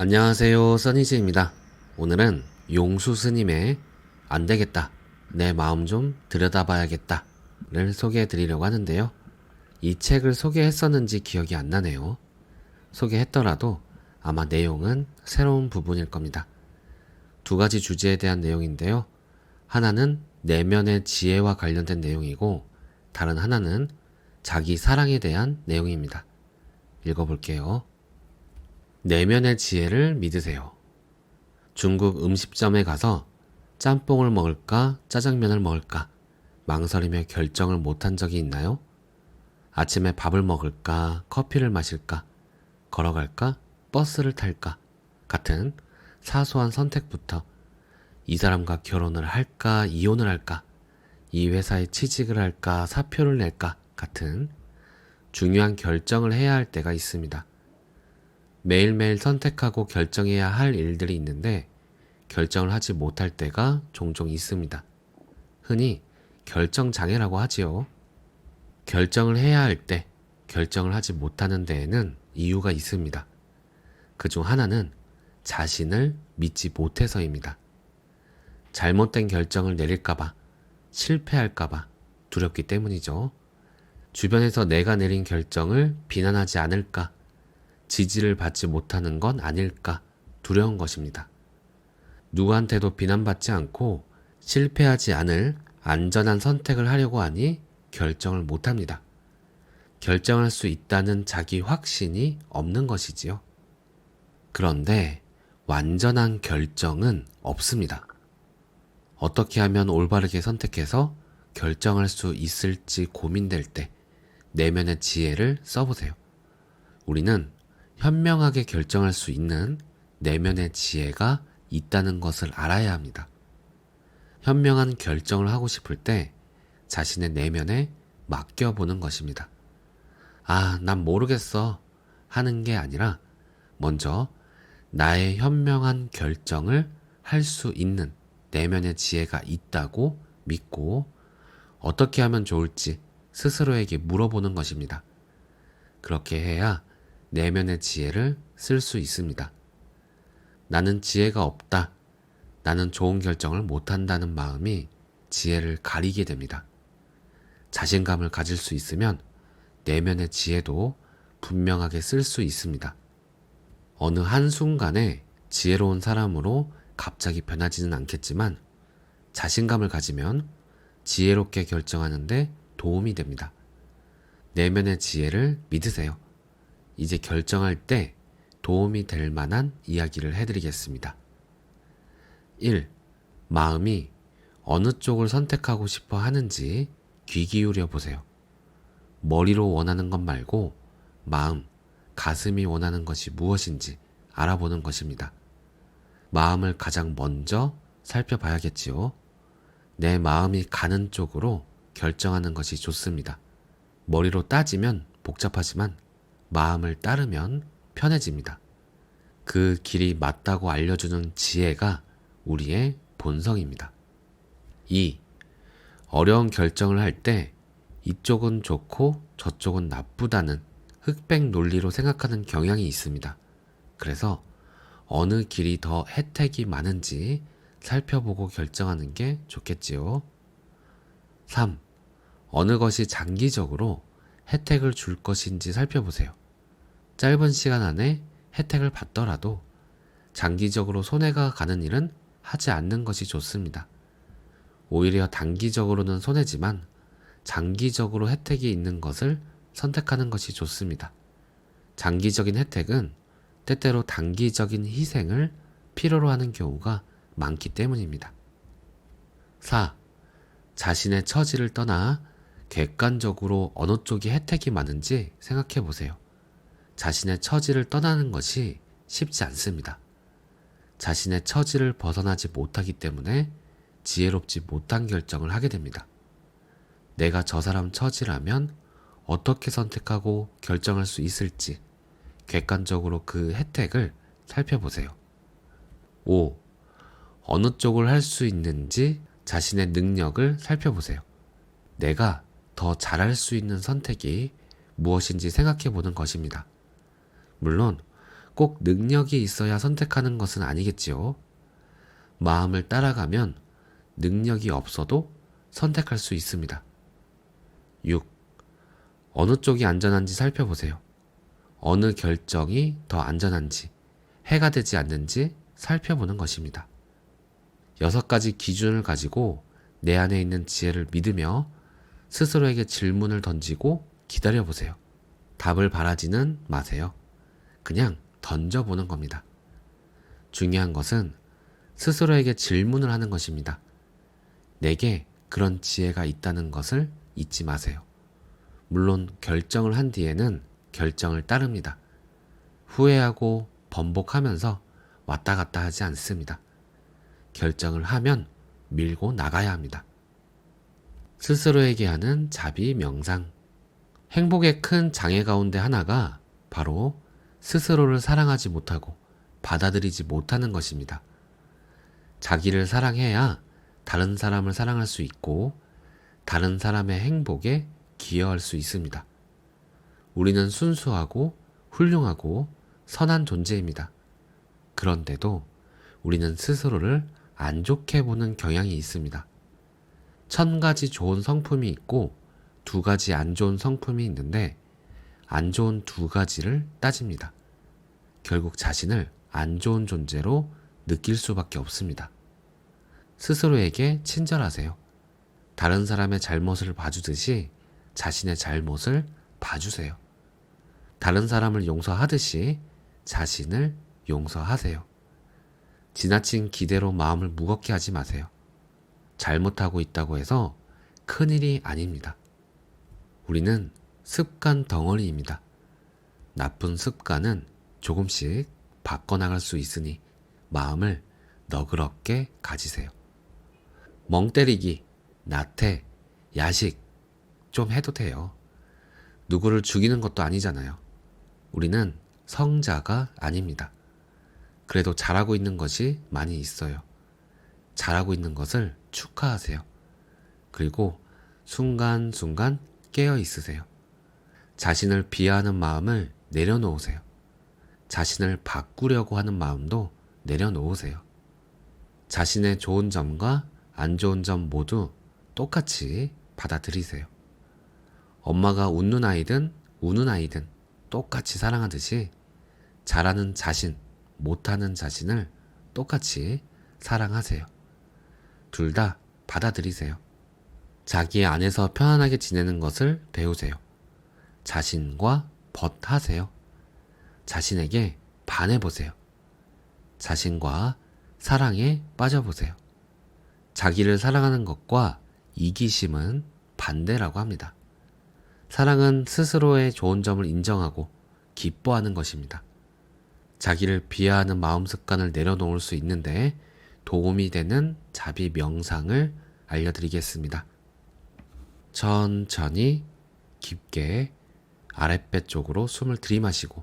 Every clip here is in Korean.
안녕하세요, 써니즈입니다. 오늘은 용수 스님의 안되겠다, 내 마음 좀 들여다봐야겠다 를 소개해 드리려고 하는데요. 이 책을 소개했었는지 기억이 안 나네요. 소개했더라도 아마 내용은 새로운 부분일 겁니다. 두 가지 주제에 대한 내용인데요. 하나는 내면의 지혜와 관련된 내용이고, 다른 하나는 자기 사랑에 대한 내용입니다. 읽어볼게요. 내면의 지혜를 믿으세요. 중국 음식점에 가서 짬뽕을 먹을까 짜장면을 먹을까 망설이며 결정을 못한 적이 있나요? 아침에 밥을 먹을까 커피를 마실까 걸어갈까 버스를 탈까 같은 사소한 선택부터 이 사람과 결혼을 할까 이혼을 할까 이 회사에 취직을 할까 사표를 낼까 같은 중요한 결정을 해야 할 때가 있습니다. 매일매일 선택하고 결정해야 할 일들이 있는데 결정을 하지 못할 때가 종종 있습니다. 흔히 결정장애라고 하지요. 결정을 해야 할 때 결정을 하지 못하는 데에는 이유가 있습니다. 그중 하나는 자신을 믿지 못해서입니다. 잘못된 결정을 내릴까봐, 실패할까봐 두렵기 때문이죠. 주변에서 내가 내린 결정을 비난하지 않을까, 지지를 받지 못하는 건 아닐까 두려운 것입니다. 누구한테도 비난받지 않고 실패하지 않을 안전한 선택을 하려고 하니 결정을 못합니다. 결정할 수 있다는 자기 확신이 없는 것이지요. 그런데 완전한 결정은 없습니다. 어떻게 하면 올바르게 선택해서 결정할 수 있을지 고민될 때 내면의 지혜를 써보세요. 우리는 현명하게 결정할 수 있는 내면의 지혜가 있다는 것을 알아야 합니다. 현명한 결정을 하고 싶을 때 자신의 내면에 맡겨보는 것입니다. 난 모르겠어 하는 게 아니라 먼저 나의 현명한 결정을 할 수 있는 내면의 지혜가 있다고 믿고 어떻게 하면 좋을지 스스로에게 물어보는 것입니다. 그렇게 해야 내면의 지혜를 쓸 수 있습니다. 나는 지혜가 없다. 나는 좋은 결정을 못한다는 마음이 지혜를 가리게 됩니다. 자신감을 가질 수 있으면 내면의 지혜도 분명하게 쓸 수 있습니다. 어느 한순간에 지혜로운 사람으로 갑자기 변하지는 않겠지만 자신감을 가지면 지혜롭게 결정하는데 도움이 됩니다. 내면의 지혜를 믿으세요. 이제 결정할 때 도움이 될 만한 이야기를 해드리겠습니다. 1. 마음이 어느 쪽을 선택하고 싶어 하는지 귀 기울여 보세요. 머리로 원하는 것 말고 마음, 가슴이 원하는 것이 무엇인지 알아보는 것입니다. 마음을 가장 먼저 살펴봐야겠지요. 내 마음이 가는 쪽으로 결정하는 것이 좋습니다. 머리로 따지면 복잡하지만 마음을 따르면 편해집니다. 그 길이 맞다고 알려주는 지혜가 우리의 본성입니다. 2. 어려운 결정을 할 때 이쪽은 좋고 저쪽은 나쁘다는 흑백 논리로 생각하는 경향이 있습니다. 그래서 어느 길이 더 혜택이 많은지 살펴보고 결정하는 게 좋겠지요. 3. 어느 것이 장기적으로 혜택을 줄 것인지 살펴보세요. 짧은 시간 안에 혜택을 받더라도 장기적으로 손해가 가는 일은 하지 않는 것이 좋습니다. 오히려 단기적으로는 손해지만 장기적으로 혜택이 있는 것을 선택하는 것이 좋습니다. 장기적인 혜택은 때때로 단기적인 희생을 필요로 하는 경우가 많기 때문입니다. 4. 자신의 처지를 떠나 객관적으로 어느 쪽이 혜택이 많은지 생각해 보세요. 자신의 처지를 떠나는 것이 쉽지 않습니다. 자신의 처지를 벗어나지 못하기 때문에 지혜롭지 못한 결정을 하게 됩니다. 내가 저 사람 처지라면 어떻게 선택하고 결정할 수 있을지 객관적으로 그 혜택을 살펴보세요. 5. 어느 쪽을 할 수 있는지 자신의 능력을 살펴보세요. 내가 더 잘할 수 있는 선택이 무엇인지 생각해 보는 것입니다. 물론 꼭 능력이 있어야 선택하는 것은 아니겠지요. 마음을 따라가면 능력이 없어도 선택할 수 있습니다. 6. 어느 쪽이 안전한지 살펴보세요. 어느 결정이 더 안전한지, 해가 되지 않는지 살펴보는 것입니다. 6가지 기준을 가지고 내 안에 있는 지혜를 믿으며 스스로에게 질문을 던지고 기다려보세요. 답을 바라지는 마세요. 그냥 던져보는 겁니다. 중요한 것은 스스로에게 질문을 하는 것입니다. 내게 그런 지혜가 있다는 것을 잊지 마세요. 물론 결정을 한 뒤에는 결정을 따릅니다. 후회하고 번복하면서 왔다 갔다 하지 않습니다. 결정을 하면 밀고 나가야 합니다. 스스로에게 하는 자비 명상. 행복의 큰 장애 가운데 하나가 바로 스스로를 사랑하지 못하고 받아들이지 못하는 것입니다. 자기를 사랑해야 다른 사람을 사랑할 수 있고 다른 사람의 행복에 기여할 수 있습니다. 우리는 순수하고 훌륭하고 선한 존재입니다. 그런데도 우리는 스스로를 안 좋게 보는 경향이 있습니다. 1000가지 좋은 성품이 있고 2가지 안 좋은 성품이 있는데 안 좋은 2가지를 따집니다. 결국 자신을 안 좋은 존재로 느낄 수밖에 없습니다. 스스로에게 친절하세요. 다른 사람의 잘못을 봐주듯이 자신의 잘못을 봐주세요. 다른 사람을 용서하듯이 자신을 용서하세요. 지나친 기대로 마음을 무겁게 하지 마세요. 잘못하고 있다고 해서 큰일이 아닙니다. 우리는 습관 덩어리입니다. 나쁜 습관은 조금씩 바꿔나갈 수 있으니 마음을 너그럽게 가지세요. 멍 때리기, 나태, 야식 좀 해도 돼요. 누구를 죽이는 것도 아니잖아요. 우리는 성자가 아닙니다. 그래도 잘하고 있는 것이 많이 있어요. 잘하고 있는 것을 축하하세요. 그리고 순간순간 깨어 있으세요. 자신을 비하하는 마음을 내려놓으세요. 자신을 바꾸려고 하는 마음도 내려놓으세요. 자신의 좋은 점과 안 좋은 점 모두 똑같이 받아들이세요. 엄마가 웃는 아이든 우는 아이든 똑같이 사랑하듯이 잘하는 자신, 못하는 자신을 똑같이 사랑하세요. 둘 다 받아들이세요. 자기 안에서 편안하게 지내는 것을 배우세요. 자신과 벗하세요. 자신에게 반해보세요. 자신과 사랑에 빠져보세요. 자기를 사랑하는 것과 이기심은 반대라고 합니다. 사랑은 스스로의 좋은 점을 인정하고 기뻐하는 것입니다. 자기를 비하하는 마음 습관을 내려놓을 수 있는데 도움이 되는 자비 명상을 알려드리겠습니다. 천천히 깊게 아랫배 쪽으로 숨을 들이마시고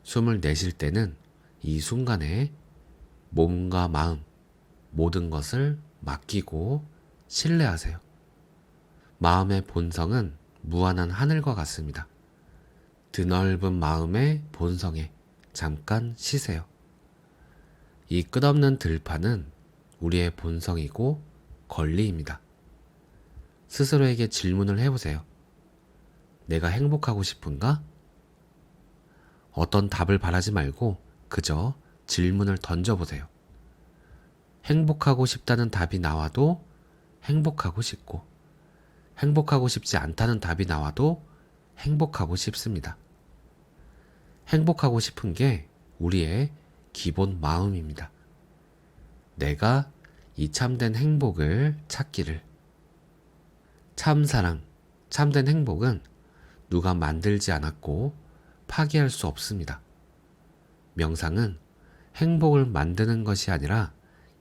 숨을 내쉴 때는 이 순간에 몸과 마음 모든 것을 맡기고 신뢰하세요. 마음의 본성은 무한한 하늘과 같습니다. 드넓은 마음의 본성에 잠깐 쉬세요. 이 끝없는 들판은 우리의 본성이고 권리입니다. 스스로에게 질문을 해보세요. 내가 행복하고 싶은가? 어떤 답을 바라지 말고 그저 질문을 던져보세요. 행복하고 싶다는 답이 나와도 행복하고 싶고, 행복하고 싶지 않다는 답이 나와도 행복하고 싶습니다. 행복하고 싶은 게 우리의 기본 마음입니다. 내가 이 참된 행복을 찾기를. 참사랑, 참된 행복은 누가 만들지 않았고 파괴할 수 없습니다. 명상은 행복을 만드는 것이 아니라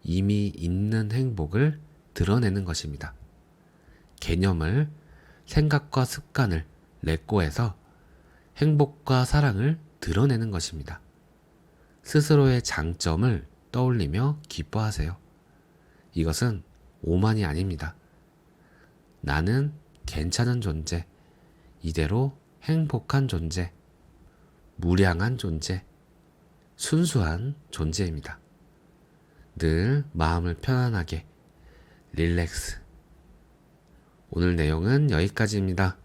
이미 있는 행복을 드러내는 것입니다. 개념을, 생각과 습관을 레꼬해서 행복과 사랑을 드러내는 것입니다. 스스로의 장점을 떠올리며 기뻐하세요. 이것은 오만이 아닙니다. 나는 괜찮은 존재, 이대로 행복한 존재, 무량한 존재, 순수한 존재입니다. 늘 마음을 편안하게 릴렉스. 오늘 내용은 여기까지입니다.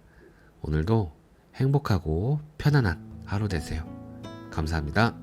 오늘도 행복하고 편안한 하루 되세요. 감사합니다.